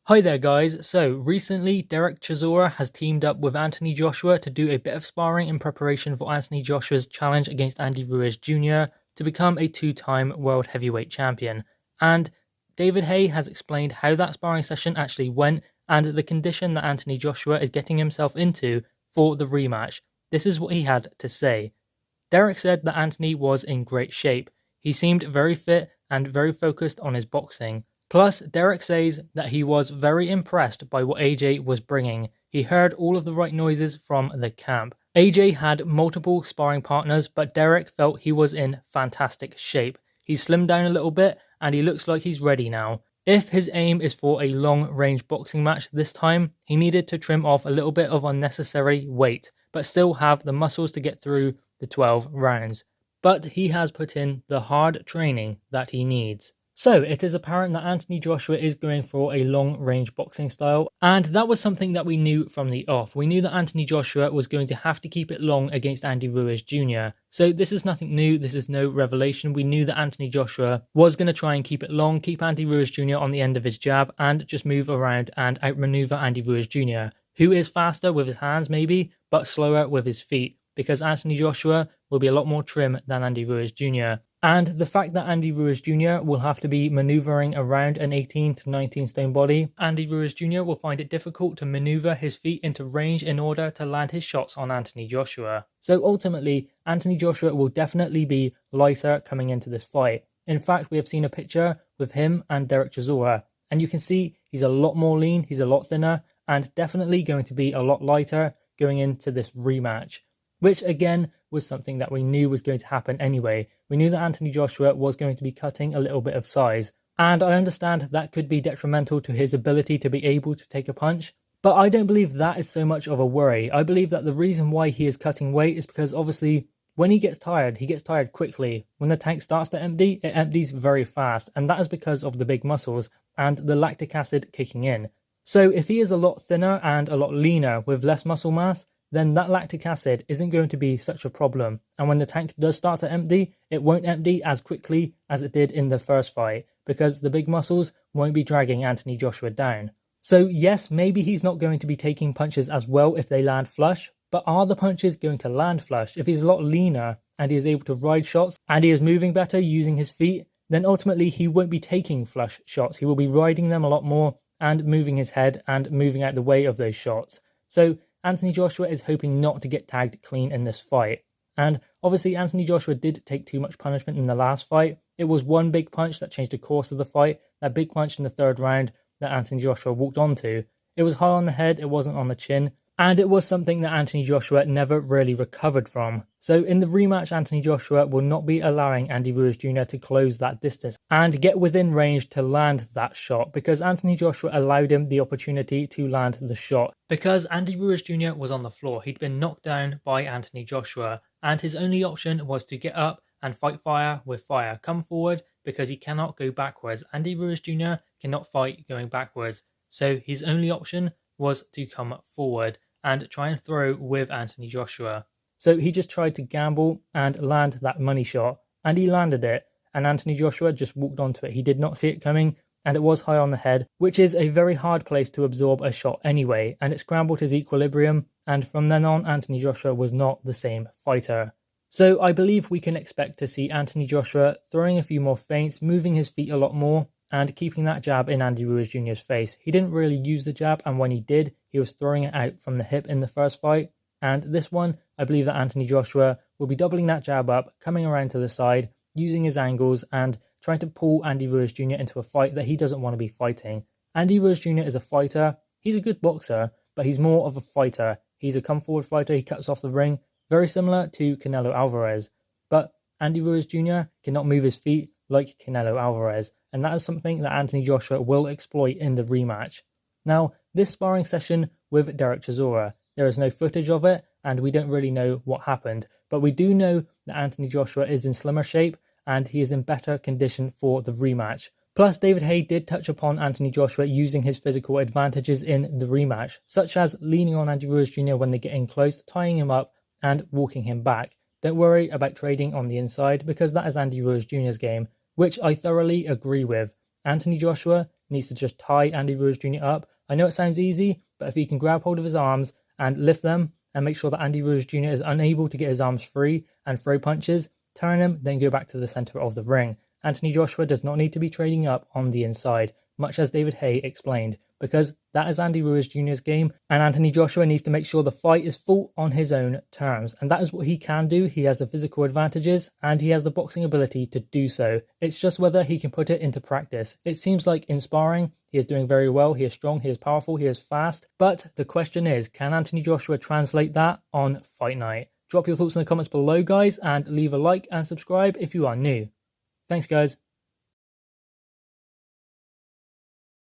Hi there guys, so recently Derek Chisora has teamed up with Anthony Joshua to do a bit of sparring in preparation for Anthony Joshua's challenge against Andy Ruiz Jr. to become a two-time world heavyweight champion. And David Haye has explained how that sparring session actually went and the condition that Anthony Joshua is getting himself into for the rematch. This is what he had to say. Derek said that Anthony was in great shape. He seemed very fit and very focused on his boxing. Plus, Derek says that he was very impressed by what AJ was bringing. He heard all of the right noises from the camp. AJ had multiple sparring partners, but Derek felt he was in fantastic shape. He slimmed down a little bit and he looks like he's ready now. If his aim is for a long-range boxing match this time, he needed to trim off a little bit of unnecessary weight, but still have the muscles to get through the 12 rounds. But he has put in the hard training that he needs. So it is apparent that Anthony Joshua is going for a long-range boxing style, and that was something that we knew from the off. We knew that Anthony Joshua was going to have to keep it long against Andy Ruiz Jr. So this is nothing new, this is no revelation. We knew that Anthony Joshua was going to try and keep it long, keep Andy Ruiz Jr. on the end of his jab, and just move around and outmaneuver Andy Ruiz Jr., who is faster with his hands maybe, but slower with his feet, because Anthony Joshua will be a lot more trim than Andy Ruiz Jr. And the fact that Andy Ruiz Jr. will have to be manoeuvring around an 18 to 19 stone body, Andy Ruiz Jr. will find it difficult to manoeuvre his feet into range in order to land his shots on Anthony Joshua. So ultimately, Anthony Joshua will definitely be lighter coming into this fight. In fact, we have seen a picture with him and Derek Chisora, and you can see he's a lot more lean, he's a lot thinner, and definitely going to be a lot lighter going into this rematch. Which again was something that we knew was going to happen anyway. We knew that Anthony Joshua was going to be cutting a little bit of size. And I understand that could be detrimental to his ability to be able to take a punch. But I don't believe that is so much of a worry. I believe that the reason why he is cutting weight is because obviously when he gets tired quickly. When the tank starts to empty, it empties very fast. And that is because of the big muscles and the lactic acid kicking in. So if he is a lot thinner and a lot leaner with less muscle mass, then that lactic acid isn't going to be such a problem. And when the tank does start to empty, it won't empty as quickly as it did in the first fight, because the big muscles won't be dragging Anthony Joshua down. So yes, maybe he's not going to be taking punches as well if they land flush, but are the punches going to land flush? If he's a lot leaner and he is able to ride shots and he is moving better using his feet, then ultimately he won't be taking flush shots. He will be riding them a lot more and moving his head and moving out the way of those shots. So Anthony Joshua is hoping not to get tagged clean in this fight. And obviously Anthony Joshua did take too much punishment in the last fight. It was one big punch that changed the course of the fight. That big punch in the third round that Anthony Joshua walked onto. It was high on the head, it wasn't on the chin. And it was something that Anthony Joshua never really recovered from. So in the rematch, Anthony Joshua will not be allowing Andy Ruiz Jr. to close that distance and get within range to land that shot, because Anthony Joshua allowed him the opportunity to land the shot. Because Andy Ruiz Jr. was on the floor, he'd been knocked down by Anthony Joshua, and his only option was to get up and fight fire with fire. Come forward, because he cannot go backwards. Andy Ruiz Jr. cannot fight going backwards. So his only option was to come forward and try and throw with Anthony Joshua. So he just tried to gamble and land that money shot, and he landed it, and Anthony Joshua just walked onto it. He did not see it coming, and it was high on the head, which is a very hard place to absorb a shot anyway, and it scrambled his equilibrium, and from then on Anthony Joshua was not the same fighter. So I believe we can expect to see Anthony Joshua throwing a few more feints, moving his feet a lot more, and keeping that jab in Andy Ruiz Jr.'s face. He didn't really use the jab, and when he did, he was throwing it out from the hip in the first fight. And this one, I believe that Anthony Joshua will be doubling that jab up, coming around to the side, using his angles, and trying to pull Andy Ruiz Jr. into a fight that he doesn't want to be fighting. Andy Ruiz Jr. is a fighter. He's a good boxer, but he's more of a fighter. He's a come-forward fighter. He cuts off the ring, very similar to Canelo Alvarez. But Andy Ruiz Jr. cannot move his feet like Canelo Alvarez, and that is something that Anthony Joshua will exploit in the rematch. Now, this sparring session with Derek Chisora, there is no footage of it, and we don't really know what happened, but we do know that Anthony Joshua is in slimmer shape, and he is in better condition for the rematch. Plus, David Haye did touch upon Anthony Joshua using his physical advantages in the rematch, such as leaning on Andy Ruiz Jr. when they get in close, tying him up, and walking him back. Don't worry about trading on the inside, because that is Andy Ruiz Jr.'s game, which I thoroughly agree with. Anthony Joshua needs to just tie Andy Ruiz Jr. up. I know it sounds easy, but if he can grab hold of his arms and lift them and make sure that Andy Ruiz Jr. is unable to get his arms free and throw punches, turn him, then go back to the center of the ring. Anthony Joshua does not need to be trading up on the inside, much as David Haye explained, because that is Andy Ruiz Jr.'s game, and Anthony Joshua needs to make sure the fight is fought on his own terms, and that is what he can do. He has the physical advantages, and he has the boxing ability to do so. It's just whether he can put it into practice. It seems like in sparring, he is doing very well, he is strong, he is powerful, he is fast, but the question is, can Anthony Joshua translate that on fight night? Drop your thoughts in the comments below, guys, and leave a like and subscribe if you are new. Thanks, guys.